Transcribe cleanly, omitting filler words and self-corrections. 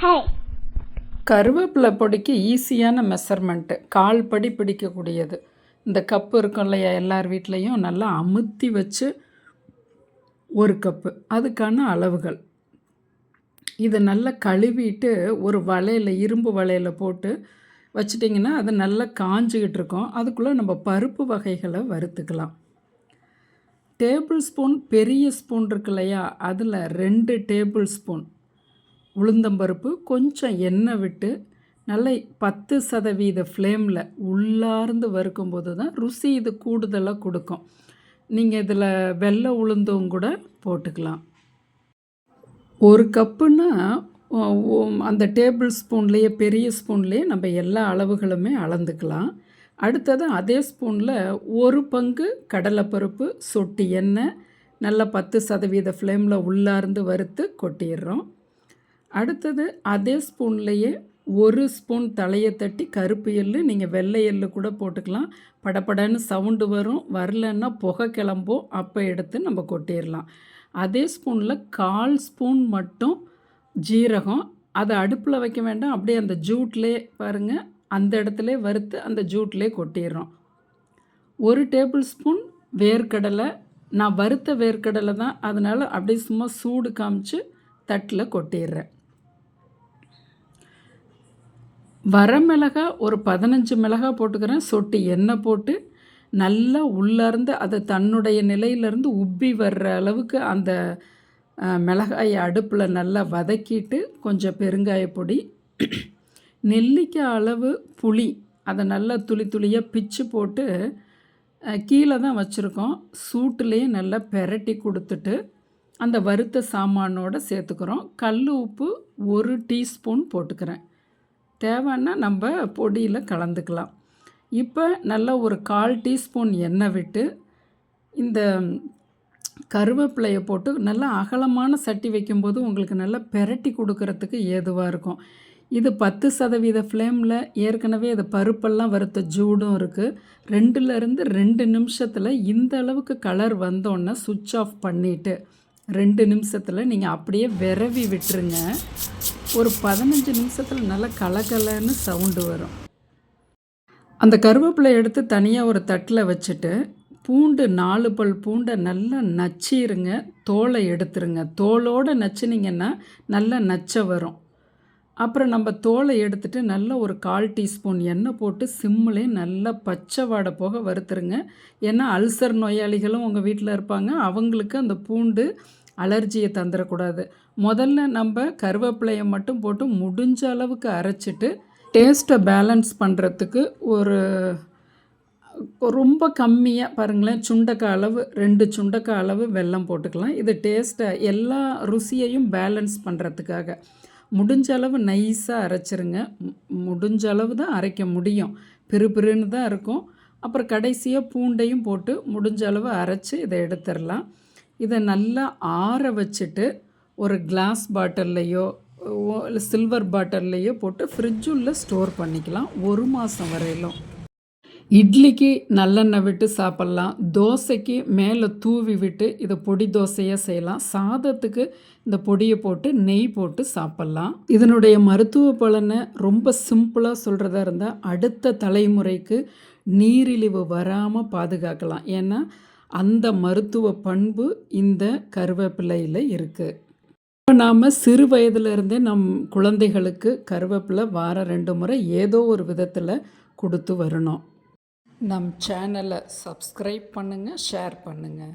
Hi. கருவேப்பிலை பொடிக்கு ஈஸியான measurement, கால் படி பிடிக்கக்கூடியது. இந்த கப்பு இருக்கும் இல்லையா, எல்லார் வீட்லேயும் நல்லா அமுத்தி வச்சு ஒரு கப்பு, அதுக்கான அளவுகள். இதை நல்லா கழுவிட்டு ஒரு வலையில், இரும்பு வலையில் போட்டு வச்சிட்டிங்கன்னா அது நல்லா காஞ்சிக்கிட்டு இருக்கும். அதுக்குள்ளே நம்ம பருப்பு வகைகளை வறுத்துக்கலாம். டேபிள் ஸ்பூன், பெரிய ஸ்பூன் இருக்கு இல்லையா, அதில் 2 டேபிள் ஸ்பூன் உளுந்தம்பருப்பு, கொஞ்சம் எண்ணெய் விட்டு நல்லா 10% ஃப்ளேமில் உள்ளார்ந்து வறுக்கும்போது தான் ருசி இது கூடுதலாக கொடுக்கும். நீங்கள் இதில் வெள்ளை உளுந்தும் கூட போட்டுக்கலாம். ஒரு கப்புன்னா அந்த டேபிள் ஸ்பூன்லேயே, பெரிய ஸ்பூன்லேயே நம்ம எல்லா அளவுகளுமே அளந்துக்கலாம். அடுத்தது அதே ஸ்பூனில் ஒரு பங்கு கடலைப்பருப்பு, சொட்டு எண்ணெய், நல்லா 10% ஃப்ளேமில் உள்ளார்ந்து வறுத்து கொட்டிடுறோம். அடுத்தது அதே ஸ்பூன்லேயே ஒரு ஸ்பூன் தலையை தட்டி கருப்பு எள்ளு, நீங்கள் வெள்ளை எள்ளு கூட போட்டுக்கலாம். படப்படன்னு சவுண்டு வரும், வரலன்னா புகை கிளம்பும், அப்போ எடுத்து நம்ம கொட்டிடலாம். அதே ஸ்பூனில் 1/4 ஸ்பூன் மட்டும் ஜீரகம், அதை அடுப்பில் வைக்க வேண்டாம், அப்படியே அந்த ஜூட்லே பாருங்கள், அந்த இடத்துல வறுத்து அந்த ஜூட்லே கொட்டிடுறோம். 1 டேபிள் ஸ்பூன் வேர்க்கடலை, நான் வறுத்த வேர்க்கடலை தான், அதனால் அப்படியே சும்மா சூடு காமிச்சு தட்டில் கொட்டிடுறேன். வரமிளகா ஒரு 15 மிளகாய் போட்டுக்கிறேன். சொட்டு எண்ணெய் போட்டு நல்லா உள்ளார்ந்து அது தன்னுடைய நிலையிலேருந்து உப்பி வர்ற அளவுக்கு அந்த மிளகாயை அடுப்பில் நல்லா வதக்கிட்டு, கொஞ்சம் பெருங்காய பொடி, நெல்லிக்காய் அளவு புளி, அதை நல்லா துளி துளியாக பிச்சு போட்டு கீழே தான் வச்சுருக்கோம். சூட்டுலேயே நல்லா பெரட்டி கொடுத்துட்டு அந்த வறுத்த சாமானோடு சேர்த்துக்கிறோம். கல் உப்பு 1 டீஸ்பூன் போட்டுக்கிறேன். தேவைன்னா நம்ம பொடியில் கலந்துக்கலாம். இப்போ நல்லா ஒரு 1/4 டீஸ்பூன் எண்ணெய் விட்டு இந்த கருவேப்பிலையை போட்டு நல்லா அகலமான சட்டி வைக்கும்போது உங்களுக்கு நல்லா பெரட்டி கொடுக்கறதுக்கு ஏதுவாக இருக்கும். இது 10% ஃப்ளேமில், ஏற்கனவே அது பருப்பெல்லாம் வறுத்த ஜூடும் இருக்குது. 2லேருந்து 2 நிமிஷத்தில் இந்த அளவுக்கு கலர் வந்தோன்னே சுவிட்ச் ஆஃப் பண்ணிவிட்டு 2 நிமிஷத்தில் நீங்கள் அப்படியே விரவி விட்டுருங்க. ஒரு 15 நிமிஷத்தில் நல்லா கலகலன்னு சவுண்டு வரும். அந்த கருவேப்பிலை எடுத்து தனியாக ஒரு தட்டில் வச்சுட்டு, பூண்டு 4 பல் பூண்டை நல்லா நச்சிருங்க, தோலை எடுத்துருங்க. தோலோடு நச்சினிங்கன்னா நல்லா நச்ச வரும். அப்புறம் நம்ம தோலை எடுத்துகிட்டு நல்லா ஒரு 1/4 டீஸ்பூன் எண்ணெய் போட்டு சிம்மிலே நல்லா பச்சை வாடை போக வறுத்துருங்க. ஏன்னா அல்சர் நோயாளிகளும் உங்கள் வீட்டில் இருப்பாங்க, அவங்களுக்கு அந்த பூண்டு அலர்ஜியை தந்துடக்கூடாது. முதல்ல நம்ம கருவேப்பிலையை மட்டும் போட்டு முடிஞ்ச அளவுக்கு அரைச்சிட்டு, டேஸ்ட்டை பேலன்ஸ் பண்ணுறதுக்கு ரொம்ப கம்மியாக பாருங்களேன், சுண்டைக்காய் அளவு, 2 சுண்டைக்காய் அளவு வெல்லம் போட்டுக்கலாம். இது டேஸ்ட்டை எல்லா ருசியையும் பேலன்ஸ் பண்ணுறதுக்காக. முடிஞ்ச அளவு நைஸாக அரைச்சிருங்க. முடிஞ்ச அளவு தான் அரைக்க முடியும், பிறுபிறுன்னு தான் இருக்கும். அப்புறம் கடைசியாக பூண்டையும் போட்டு முடிஞ்ச அளவு அரைச்சி இதை எடுத்துடலாம். இதை நல்லா ஆற வச்சுட்டு ஒரு கிளாஸ் பாட்டில்லையோ இல்லை சில்வர் பாட்டில்லையோ போட்டு ஃப்ரிட்ஜுள்ள ஸ்டோர் பண்ணிக்கலாம் 1 மாதம் வரையிலும். இட்லிக்கு நல்லெண்ணெய் விட்டு சாப்பிட்லாம், தோசைக்கு மேலே தூவி விட்டு இதை பொடி தோசையாக செய்யலாம், சாதத்துக்கு இந்த பொடியை போட்டு நெய் போட்டு சாப்பிட்லாம். இதனுடைய மருத்துவ பலனை ரொம்ப சிம்பிளாக சொல்கிறதா இருந்தால், அடுத்த தலைமுறைக்கு நீரிழிவு வராமல் பாதுகாக்கலாம். ஏன்னா அந்த மருத்துவ பண்பு இந்த கருவேப்பிலையில் இருக்குது. இப்போ நாம் சிறு வயதிலிருந்தே நம் குழந்தைகளுக்கு கருவேப்பிலை வாரம் 2 முறை ஏதோ ஒரு விதத்தில் கொடுத்து வரணும். நம் சேனலை சப்ஸ்கிரைப் பண்ணுங்கள், ஷேர் பண்ணுங்கள்.